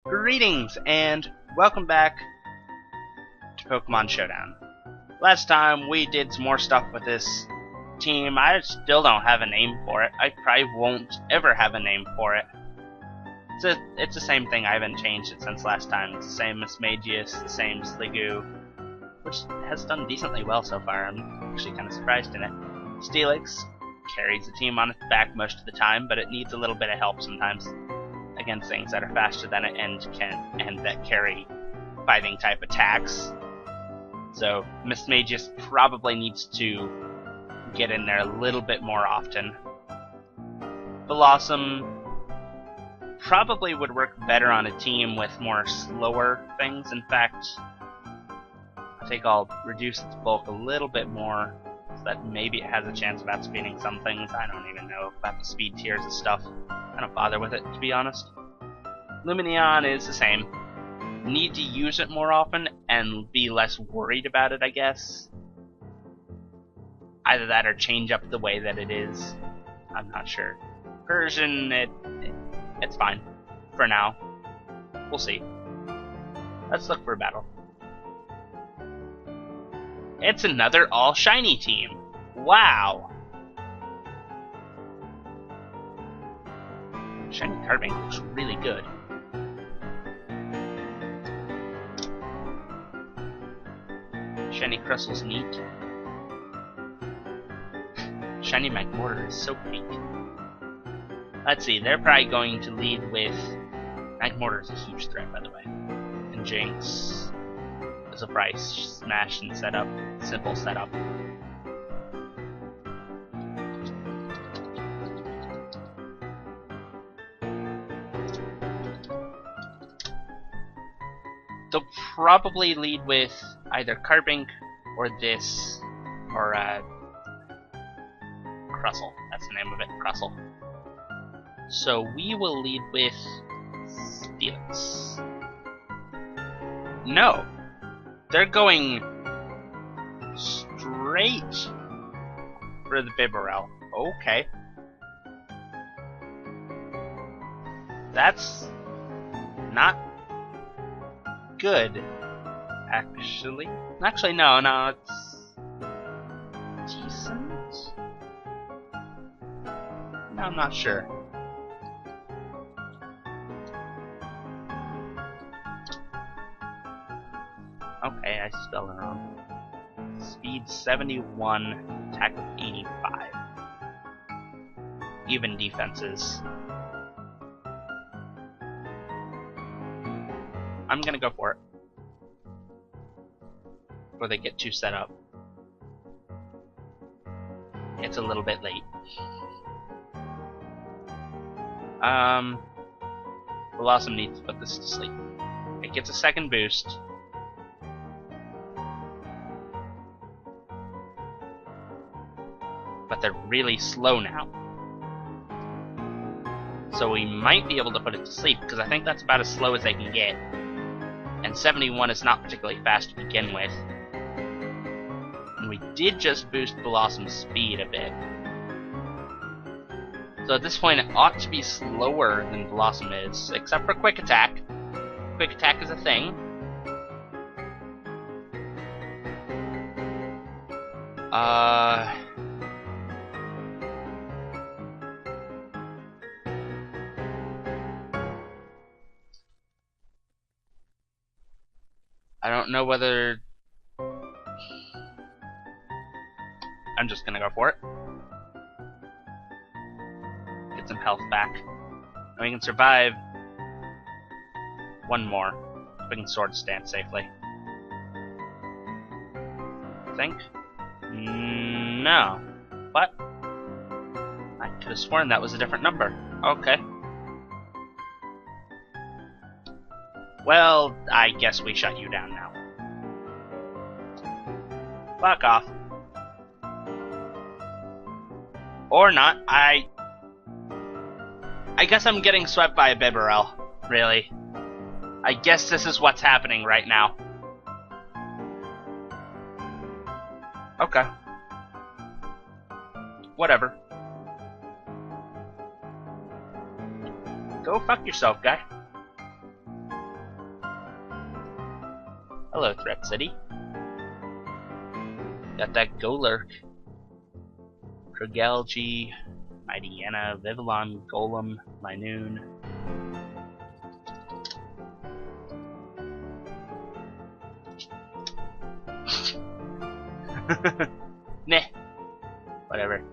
Greetings and welcome back to Pokemon Showdown. Last time we did some more stuff with this team. I still don't have a name for it. I probably won't ever have a name for it. It's the same thing. I haven't changed it since last time. It's the same Mismagius, the same Sliggoo, which has done decently well so far. I'm actually kind of surprised in it. Steelix carries the team on its back most of the time, but it needs a little bit of help sometimes against things that are faster than it and that carry fighting type attacks. So Mismagius probably needs to get in there a little bit more often. Blossom probably would work better on a team with more slower things. In fact, I think I'll reduce its bulk a little bit more so that maybe it has a chance of outspeeding some things. I don't even know about the speed tiers and stuff. I don't bother with it, to be honest. Lumineon is the same. Need to use it more often and be less worried about it, I guess. Either that or change up the way that it is. I'm not sure. Persian, it's fine. For now. We'll see. Let's look for a battle. It's another all-shiny team. Wow! Shiny Carbink looks really good. Shiny Crustle's neat. Shiny Magmortar is so pink. Let's see, they're probably going to lead with... Magmortar is a huge threat, by the way. And Jinx is a price. Smash and setup. Simple setup. They'll probably lead with either Carbink or this, or Crustle. That's the name of it, Crustle. So we will lead with Steelix. No! They're going straight for the Bibarel. Okay. That's not good, actually. Actually, no, it's decent. No, I'm not sure. Okay, I spelled it wrong. Speed 71, attack of 85. Even defenses. I'm gonna go for it. Before they get too set up. It's a little bit late. Blossom needs to put this to sleep. It gets a second boost. But they're really slow now. So we might be able to put it to sleep, because I think that's about as slow as they can get. And 71 is not particularly fast to begin with. And we did just boost Blossom's speed a bit. So at this point it ought to be slower than Blossom is, except for Quick Attack. Quick Attack is a thing. I don't know whether... I'm just gonna go for it. Get some health back. And we can survive one more. We can Sword Stance safely. I think? No. What? I could have sworn that was a different number. Okay. Well, I guess we shut you down now. Fuck off. Or not. I guess I'm getting swept by a Bibarel, really. I guess this is what's happening right now. Okay. Whatever. Go fuck yourself, guy. Hello, Threat City. Got that Golurk, Krogelgi, Mightyena, Vivillon, Golem, Linoon. Meh. Whatever.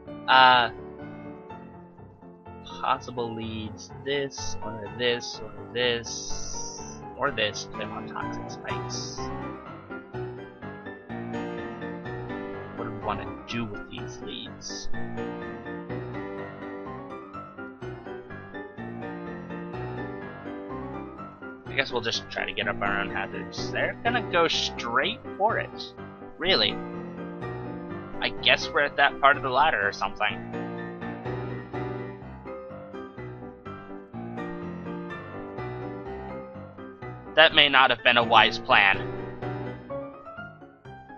Possible leads this, or this, or this, or this, if they want Toxic Spikes. What do we want to do with these leads? I guess we'll just try to get up our own hazards. They're gonna go straight for it. Really. I guess we're at that part of the ladder or something. That may not have been a wise plan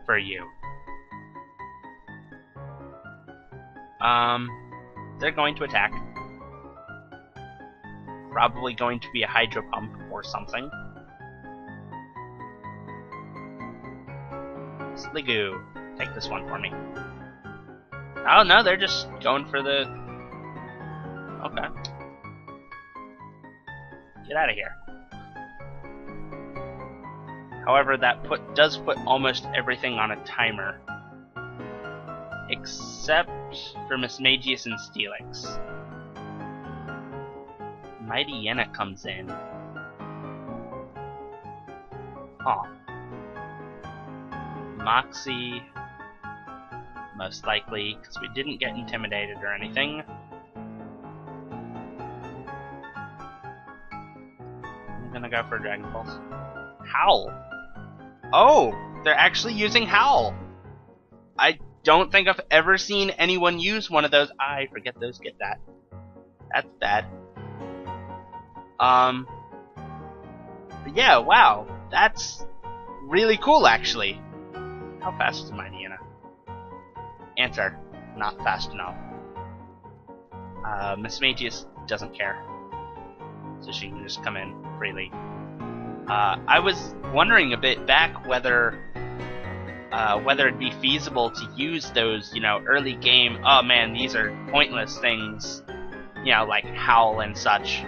for you. They're going to attack. Probably going to be a Hydro Pump or something. Sliggoo, take this one for me. Oh no, they're just going for the... Okay. Get out of here. However, that does put almost everything on a timer. Except for Mismagius and Steelix. Mightyena comes in. Huh. Moxie, most likely, because we didn't get intimidated or anything. I'm gonna go for Dragon Pulse. Howl! Oh! They're actually using Howl! I don't think I've ever seen anyone use one of those. I forget those get that. That's bad. But yeah, wow. That's really cool, actually. How fast is Mightyena? Answer. Not fast enough. Mismagius doesn't care. So she can just come in freely. I was wondering a bit back whether it'd be feasible to use those, early game, oh man, these are pointless things, like Howl and such.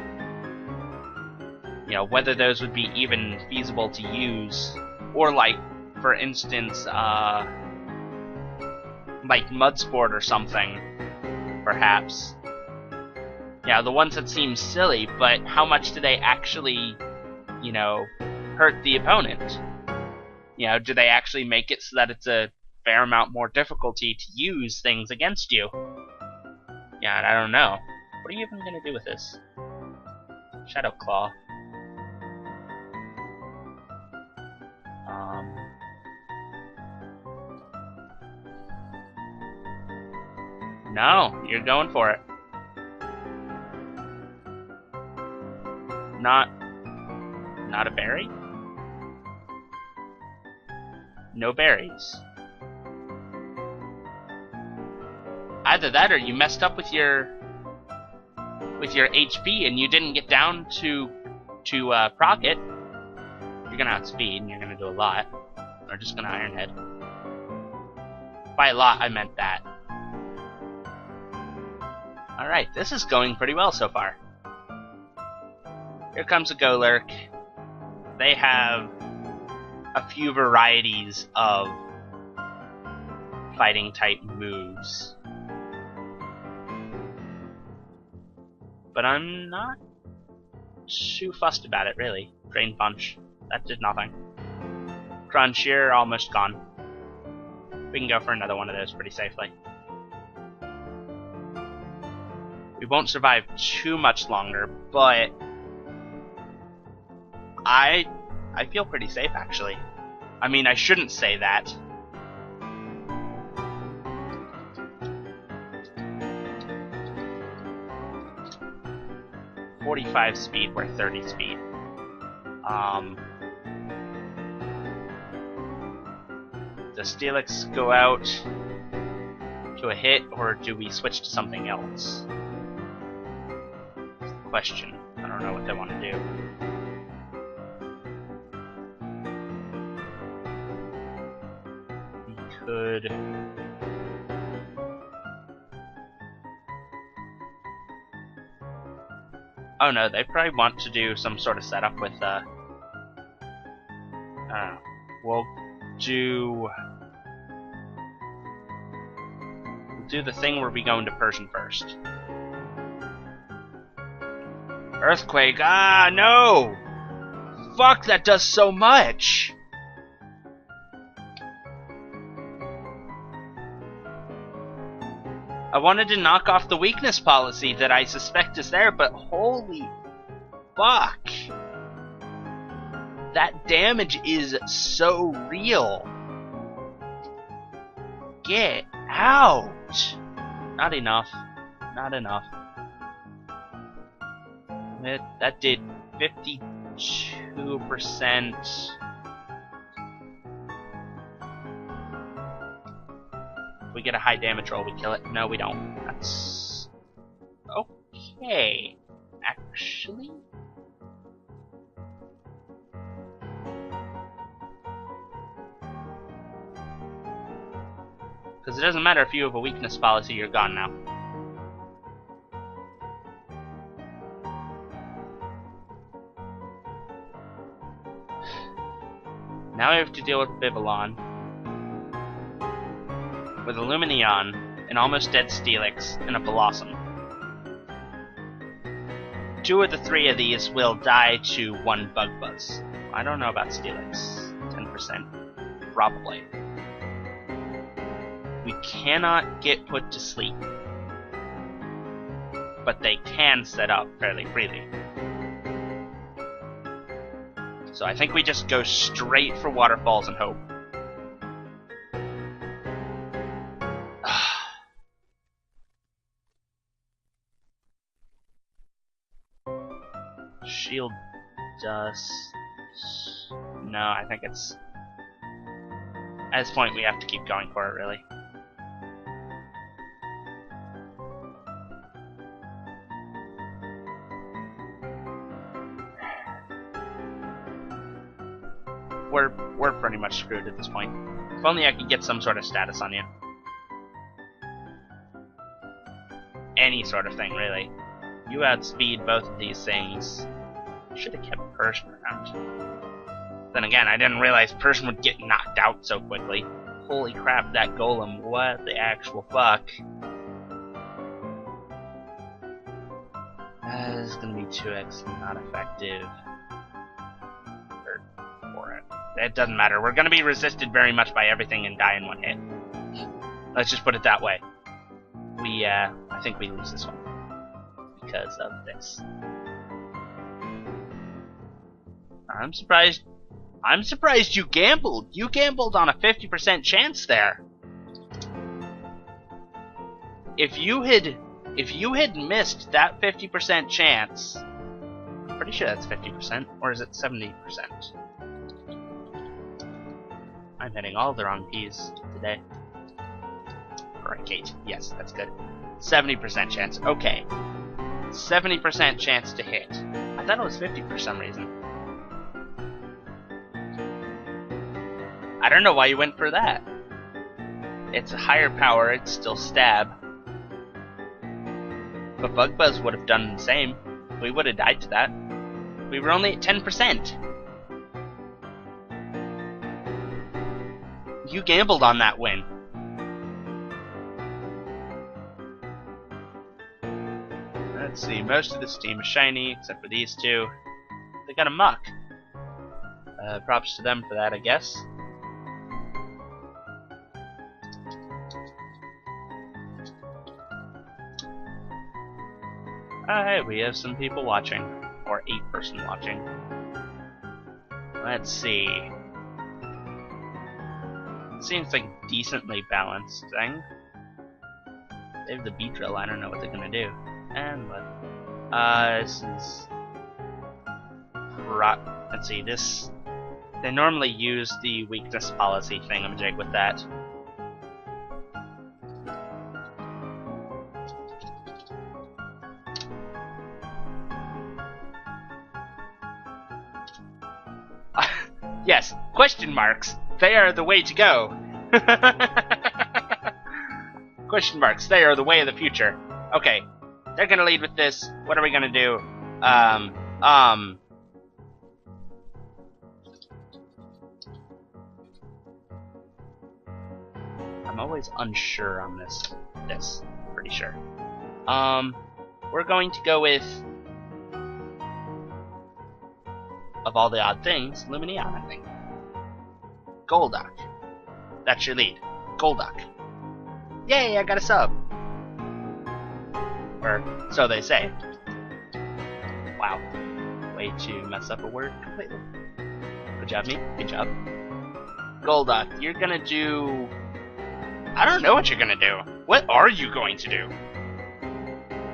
Whether those would be even feasible to use, or like, for instance, like Mudsport or something, perhaps. The ones that seem silly, but how much do they actually, hurt the opponent? Do they actually make it so that it's a fair amount more difficulty to use things against you? Yeah, I don't know. What are you even gonna do with this? Shadow Claw. No, you're going for it. Not a berry? No berries. Either that or you messed up with your HP and you didn't get down to proc it. You're gonna outspeed and you're gonna do a lot. Or just gonna Iron Head. By a lot, I meant that. Alright, this is going pretty well so far. Here comes a Golurk. They have a few varieties of fighting type moves. But I'm not too fussed about it, really. Drain Punch. That did nothing. Crunch, you're almost gone. We can go for another one of those pretty safely. We won't survive too much longer, but I feel pretty safe, actually. I mean, I shouldn't say that. .45 speed, we're 30 speed. Does Steelix go out to a hit, or do we switch to something else? That's the question. I don't know what they want to do. could... Oh no, they probably want to do some sort of setup with, I don't know. We'll do the thing where we go into Persian first. Earthquake, ah, no! Fuck, that does so much! I wanted to knock off the weakness policy that I suspect is there, but holy fuck! That damage is so real. Get out! Not enough. Not enough. That did 52%. If we get a high damage roll, we kill it. No, we don't. That's... okay. Actually... because it doesn't matter if you have a weakness policy, you're gone now. Now we have to deal with Vivillon, with a Lumineon, an almost dead Steelix, and a Blossom. 2 of the 3 of these will die to 1 Bug Buzz. I don't know about Steelix. 10%. Probably. We cannot get put to sleep, but they can set up fairly freely. So I think we just go straight for Waterfalls and hope. Shield Dust... no, I think it's... at this point we have to keep going for it, really. We're pretty much screwed at this point. If only I could get some sort of status on you. Any sort of thing, really. You outspeed both of these things. Should have kept Persian around. Then again, I didn't realize Persian would get knocked out so quickly. Holy crap, that golem. What the actual fuck? That is gonna be 2x, not effective. It doesn't matter. We're going to be resisted very much by everything and die in 1 hit. Let's just put it that way. I think we lose this one. Because of this. I'm surprised you gambled. You gambled on a 50% chance there. If you had missed that 50% chance, I'm pretty sure that's 50%, or is it 70%? I'm hitting all the wrong keys today. Kate. Yes, that's good. 70% chance. Okay. 70% chance to hit. I thought it was 50 for some reason. I don't know why you went for that. It's a higher power, it's still stab. But Bug Buzz would have done the same. We would have died to that. We were only at 10%. You gambled on that win. Let's see, most of this team is shiny, except for these 2. They got a Muck. Props to them for that, I guess. Hey, we have some people watching. Or 8-person watching. Let's see. Seems like a decently balanced thing. They have the beat drill, I don't know what they're gonna do. And what? This is... let's see, this... they normally use the weakness policy thingamajig with that. Yes, question marks! They are the way to go! Question marks. They are the way of the future. Okay. They're gonna lead with this. What are we gonna do? I'm always unsure on this. Pretty sure. We're going to go with, of all the odd things, Lumineon, I think. Golduck. That's your lead. Golduck. Yay, I got a sub. Or so they say. Wow. Way to mess up a word completely. Good job, me. Good job. Golduck, you're gonna do... I don't know what you're gonna do. What are you going to do?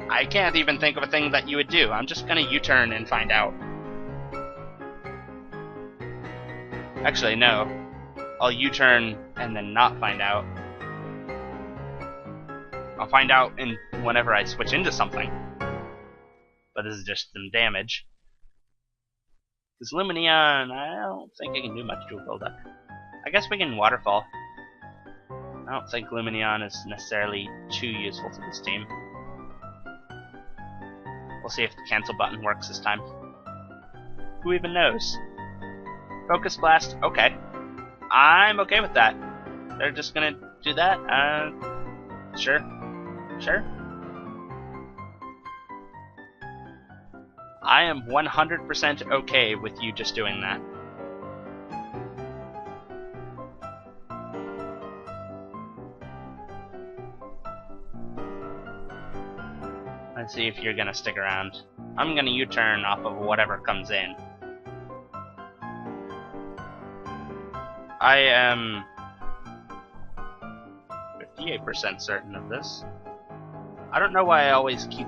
I can't even think of a thing that you would do. I'm just gonna U-turn and find out. Actually, no. I'll U-turn and then not find out. I'll find out whenever I switch into something. But this is just some damage. This Lumineon, I don't think I can do much to a Golduck. I guess we can Waterfall. I don't think Lumineon is necessarily too useful to this team. We'll see if the cancel button works this time. Who even knows? Focus Blast, okay. I'm okay with that. They're just gonna do that? Sure. Sure. I am 100% okay with you just doing that. Let's see if you're gonna stick around. I'm gonna U-turn off of whatever comes in. I am 58% certain of this. I don't know why I always keep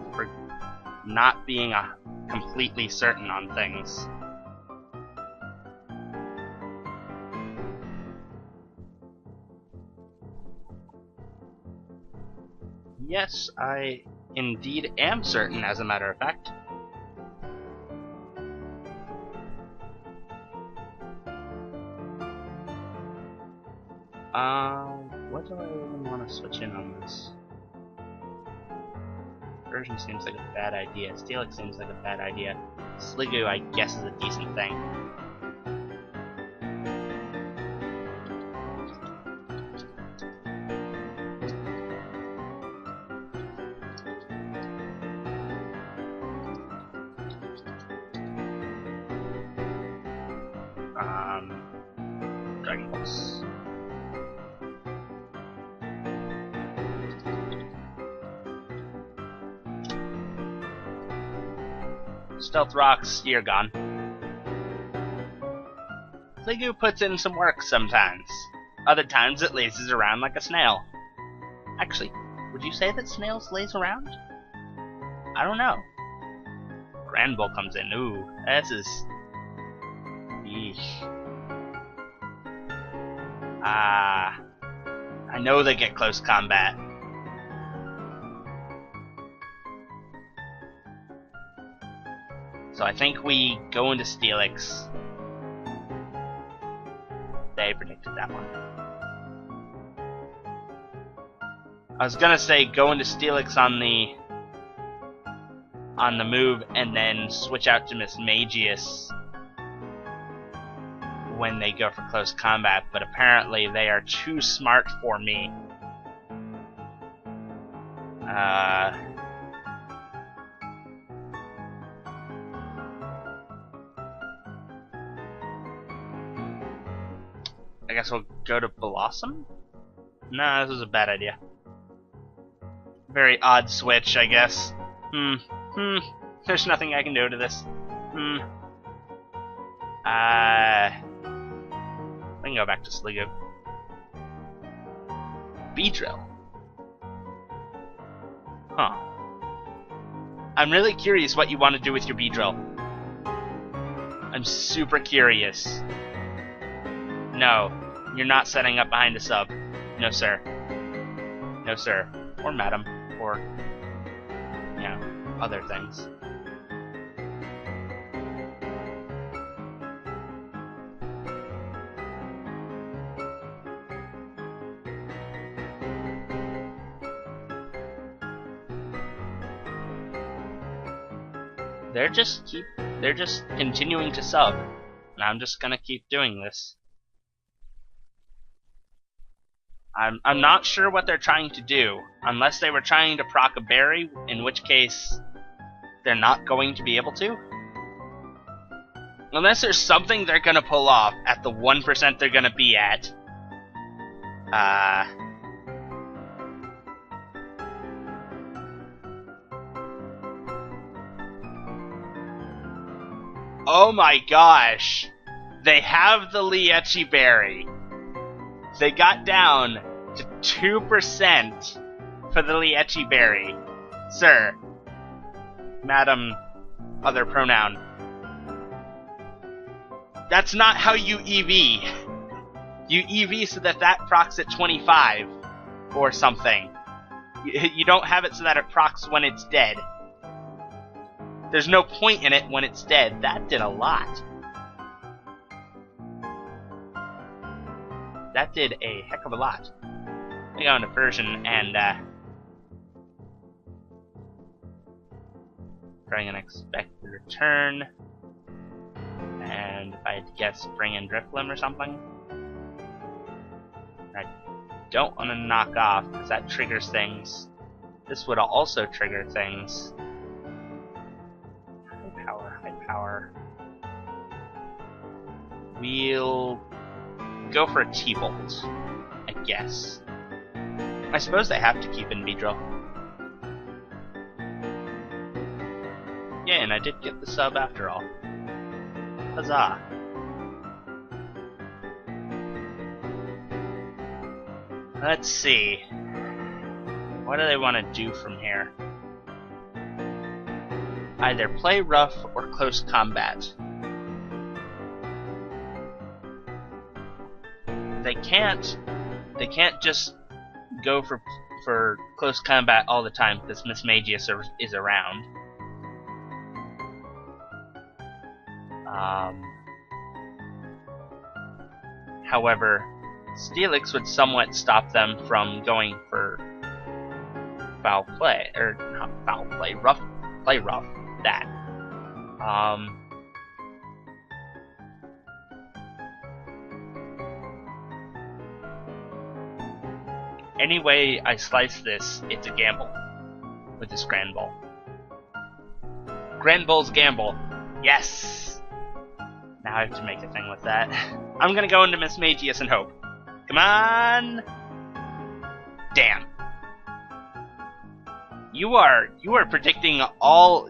not being completely certain on things. Yes, I indeed am certain, as a matter of fact. What do I even want to switch in on this? Version seems like a bad idea. Steelix seems like a bad idea. Sliggoo, I guess, is a decent thing. Dragon Balls. Stealth Rocks, you're gone. Sliggoo puts in some work sometimes. Other times it lazes around like a snail. Actually, would you say that snails laze around? I don't know. Granbull comes in. Ooh, this is... Yeesh. I know they get close combat. So I think we go into Steelix. They predicted that one. I was gonna say go into Steelix on the move and then switch out to Miss Magius when they go for close combat, but apparently they are too smart for me. I guess we'll go to Blossom? Nah, this was a bad idea. Very odd switch, I guess. There's nothing I can do to this. We can go back to Sliggoo. Beedrill. Huh. I'm really curious what you want to do with your Beedrill. I'm super curious. No, you're not setting up behind a sub. No, sir. No, sir. Or madam. Or, you know, other things. they're just continuing to sub. And I'm just gonna keep doing this. I'm not sure what they're trying to do, unless they were trying to proc a berry, in which case they're not going to be able to. Unless there's something they're gonna pull off at the 1% they're gonna be at. Oh my gosh! They have the Lietchi berry. They got down to 2% for the Lietchi berry. Sir. Madam, other pronoun. That's not how you EV. You EV so that procs at 25 or something. You don't have it so that it procs when it's dead. There's no point in it when it's dead. That did a lot. That did a heck of a lot. We go into version and bring an expected return. And if I had to guess, bring in Drifblim or something. I don't want to knock off because that triggers things. This would also trigger things. High power. We'll go for a T-Bolt, I guess. I suppose they have to keep in Beedrill. Yeah, and I did get the sub after all. Huzzah. Let's see. What do they want to do from here? Either play rough or close combat. They can't just go for close combat all the time because Miss Magius is around. However, Steelix would somewhat stop them from going for foul play, or not foul play, play rough. That. Any way I slice this, it's a gamble with this Granbull. Granbull's gamble. Yes! Now I have to make a thing with that. I'm gonna go into Miss Magius and hope. Come on! Damn. You are predicting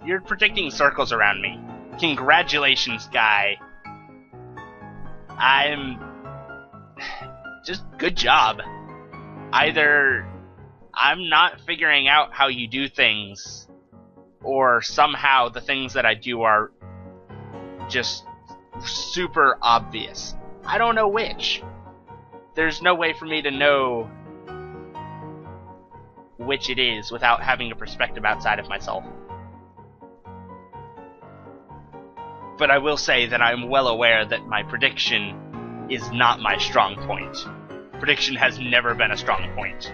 you're predicting circles around me. Congratulations, guy. Just good job. Either I'm not figuring out how you do things, or somehow the things that I do are just super obvious. I don't know which. There's no way for me to know which it is without having a perspective outside of myself. But I will say that I'm well aware that my prediction is not my strong point. Prediction has never been a strong point.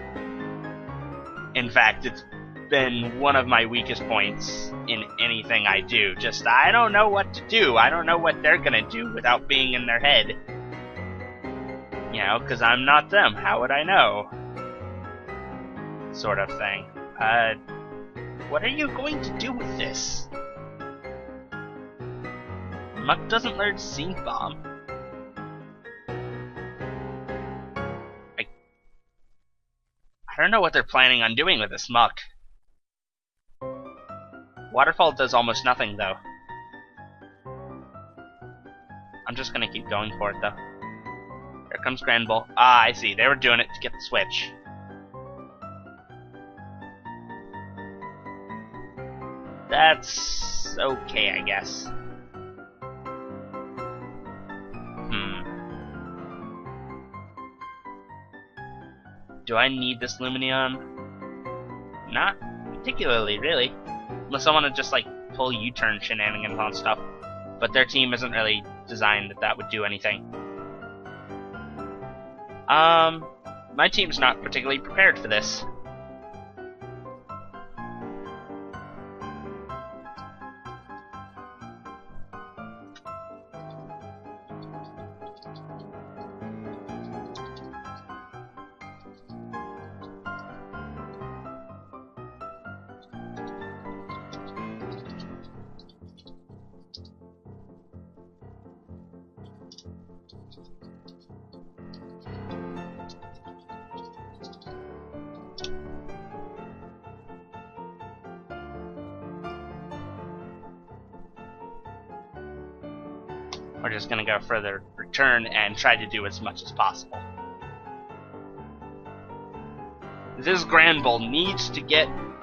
In fact, it's been one of my weakest points in anything I do. Just, I don't know what to do. I don't know what they're gonna do without being in their head. You know, because I'm not them. How would I know? Sort of thing. What are you going to do with this? Muck doesn't learn Sync Bomb. I don't know what they're planning on doing with this Muck. Waterfall does almost nothing, though. I'm just gonna keep going for it, though. Here comes Granbull. Ah, I see. They were doing it to get the switch. That's okay, I guess. Do I need this Lumineon? Not particularly, really. Unless I want to just, like, pull U-turn shenanigans on stuff. But their team isn't really designed that would do anything. My team's not particularly prepared for this. we're just gonna go for the return and try to do as much as possible. This Granbull needs to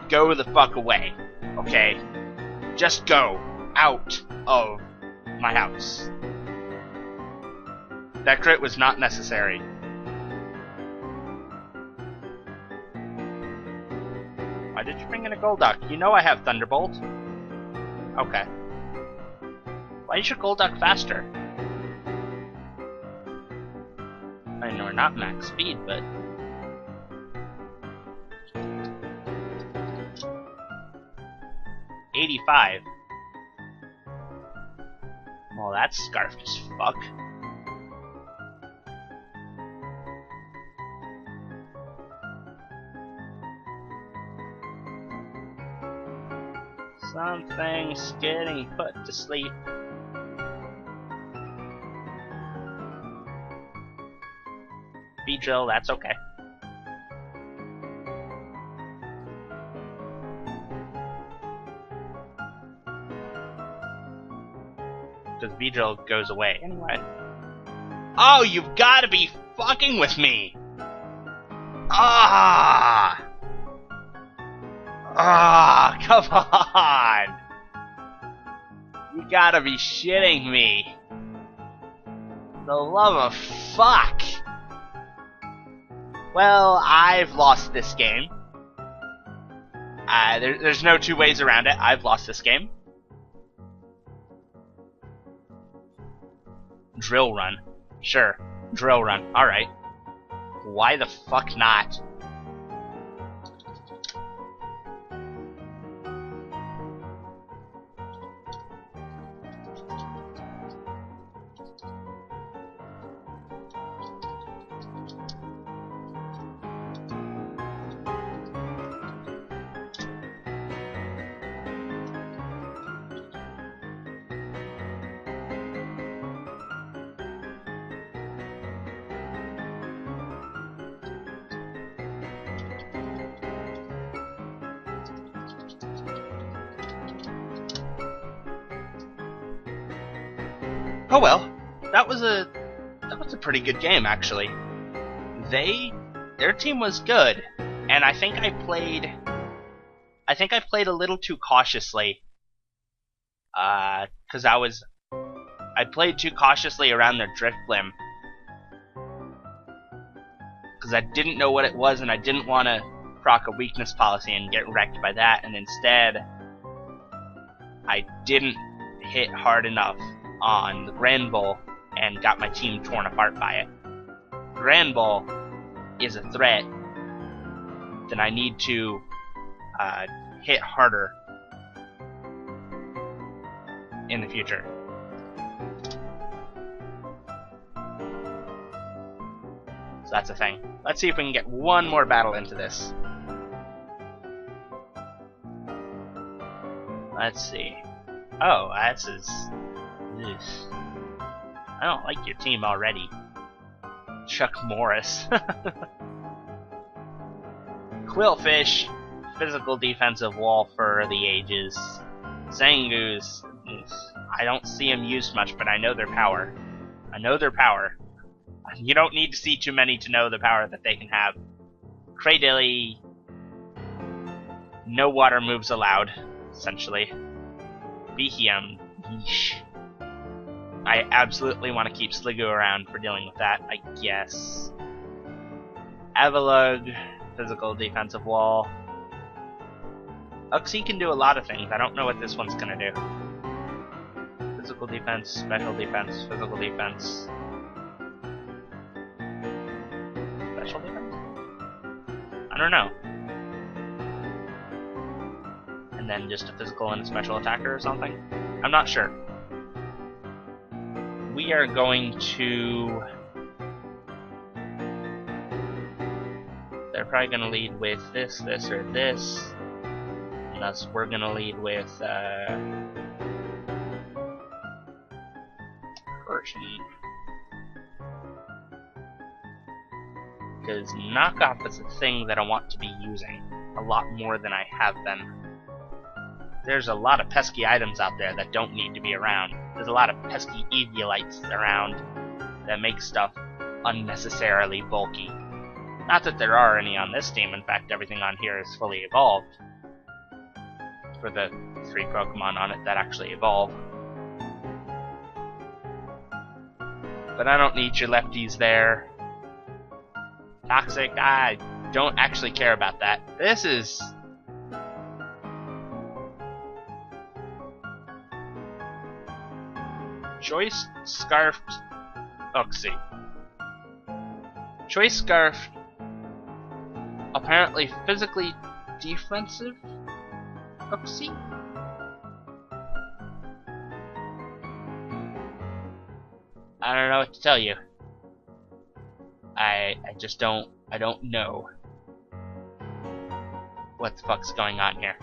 go the fuck away. Okay? Just go out of my house. That crit was not necessary. Why did you bring in a Golduck? You know I have Thunderbolt. Okay. Why is your Golduck faster? I know we're not max speed, but... $85. Well, that's scarfed as fuck. Something's getting put to sleep. Beedrill, that's okay. Because Beedrill goes away anyway. Oh, you've got to be fucking with me! Ah! Ah, come on! You gotta be shitting me. The love of fuck! Well, I've lost this game. There's no two ways around it. I've lost this game. Drill run. Sure. Drill run. Alright. Why the fuck not? Oh well, that was a pretty good game actually. Their team was good, and I think I played a little too cautiously. Cause I played too cautiously around their Driftblim. Cause I didn't know what it was, and I didn't want to proc a weakness policy and get wrecked by that, and instead I didn't hit hard enough on the Granbull and got my team torn apart by it. Granbull is a threat that I need to hit harder in the future. So that's a thing. Let's see if we can get one more battle into this. Let's see. Oh, this is... I don't like your team already. Chuck Morris. Quillfish, physical defensive wall for the ages. Zangoose, I don't see them used much, but I know their power. I know their power. You don't need to see too many to know the power that they can have. Cradilly, no water moves allowed, essentially. Behem, yeesh. I absolutely want to keep Sliggoo around for dealing with that, I guess. Avalugg, physical defensive wall. Uxie can do a lot of things. I don't know what this one's gonna do. Physical defense, special defense, physical defense. Special defense? I don't know. And then just a physical and a special attacker or something? I'm not sure. We are going to... They're probably going to lead with this, this, or this. And thus we're going to lead with... Persian. Because knockoff is a thing that I want to be using a lot more than I have been. There's a lot of pesky items out there that don't need to be around. there's a lot of pesky Eviolites around that make stuff unnecessarily bulky. Not that there are any on this team, in fact everything on here is fully evolved. For the 3 Pokemon on it that actually evolve. But I don't need your lefties there. Toxic, I don't actually care about that. This is... Choice Scarfed Uxie. Choice Scarfed, apparently physically defensive Uxie? I don't know what to tell you. I don't know what the fuck's going on here.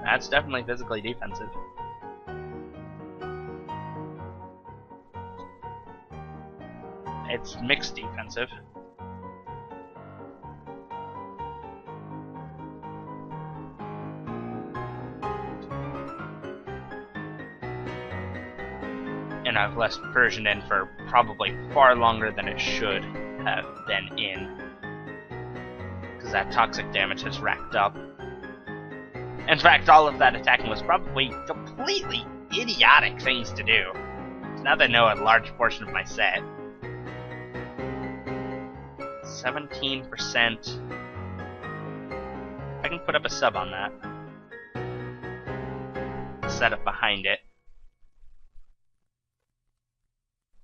That's definitely physically defensive. It's mixed defensive. And I've left Persian in for probably far longer than it should have been in. Because that toxic damage has racked up. In fact, all of that attacking was probably completely idiotic things to do. Now that I know a large portion of my set. 17%. I can put up a sub on that. Set up behind it.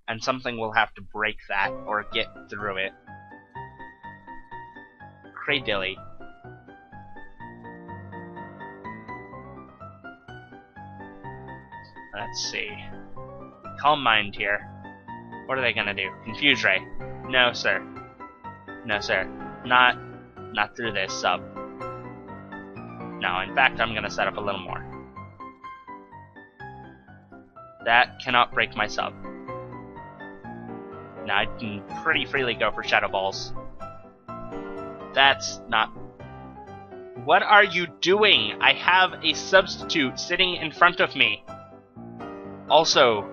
And something will have to break that or get through it. Cradilly. Let's see. Calm Mind here. What are they gonna do? Confuse Ray. No, sir. No, sir. Not through this sub. No, in fact, I'm gonna set up a little more. That cannot break my sub. Now I can pretty freely go for Shadow Balls. That's not... What are you doing? I have a substitute sitting in front of me. Also,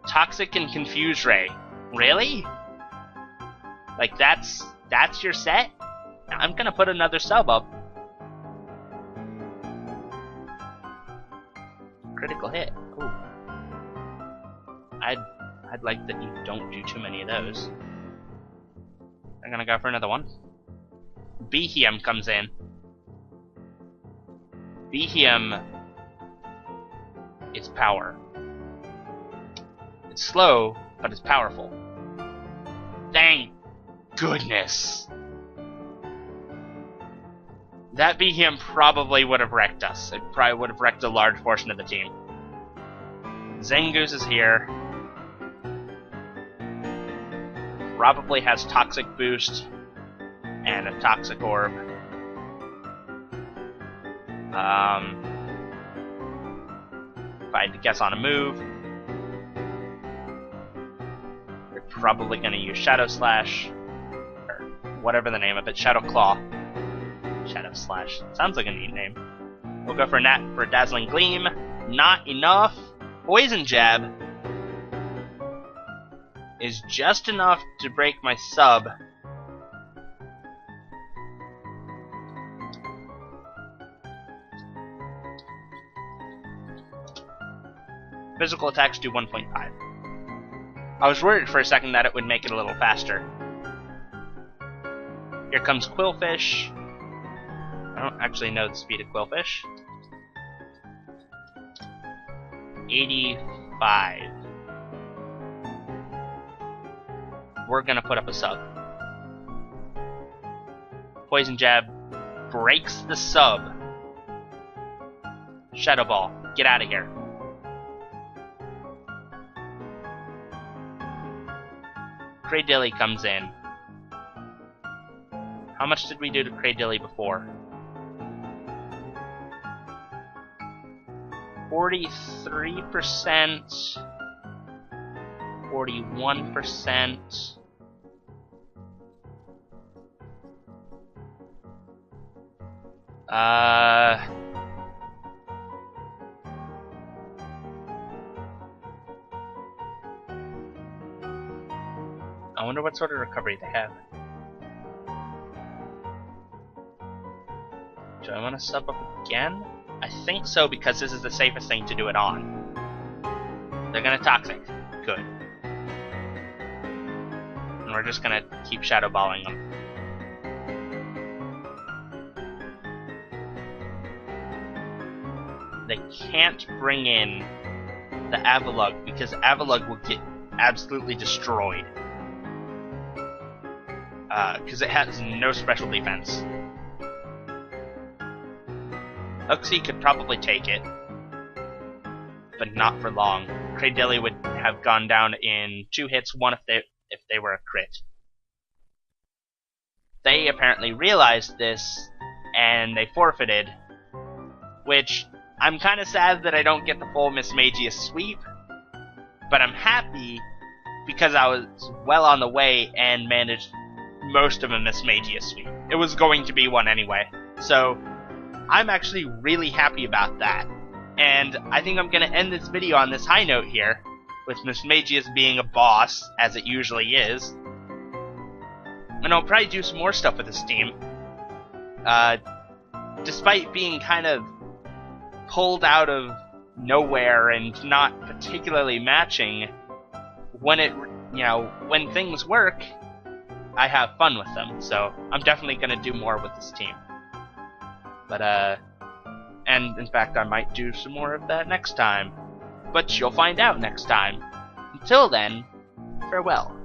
Toxic and Confuse Ray. Really? Like that's your set? I'm gonna put another sub up. Critical hit. Ooh. I'd like that you don't do too many of those. I'm gonna go for another one. Behem comes in. Behem is power. It's slow, but it's powerful. Thank goodness. That Behem probably would have wrecked us. It probably would have wrecked a large portion of the team. Zangoose is here. Probably has Toxic Boost and a Toxic Orb. If I had to guess on a move, they're probably going to use Shadow Slash, or whatever the name of it, Shadow Claw. Shadow Slash. Sounds like a neat name. We'll go for Dazzling Gleam. Not enough. Poison Jab is just enough to break my sub. Physical attacks do 1.5. I was worried for a second that it would make it a little faster. Here comes Quillfish. I don't actually know the speed of Quillfish. 85. We're gonna put up a sub. Poison Jab breaks the sub. Shadow Ball, get out of here. Cradilly comes in. How much did we do to Cradilly before? 43%. 41%. I wonder what sort of recovery they have. Do I want to sub up again? I think so, because this is the safest thing to do it on. They're gonna Toxic. Good. And we're just gonna keep Shadow Balling them. They can't bring in the Avalugg, because Avalugg will get absolutely destroyed. Because it has no special defense. Uxie could probably take it, but not for long. Cradilly would have gone down in 2 hits, one if they were a crit. They apparently realized this, and they forfeited, which I'm kind of sad that I don't get the full Miss Magius sweep, but I'm happy because I was well on the way and managed most of a Miss Magius sweep. It was going to be one anyway, so I'm actually really happy about that. And I think I'm going to end this video on this high note here, with Miss Magius being a boss, as it usually is. And I'll probably do some more stuff with this team. Despite being kind of pulled out of nowhere and not particularly matching, when when things work, I have fun with them. So I'm definitely going to do more with this team. But, and in fact, I might do some more of that next time. But you'll find out next time. Until then, farewell.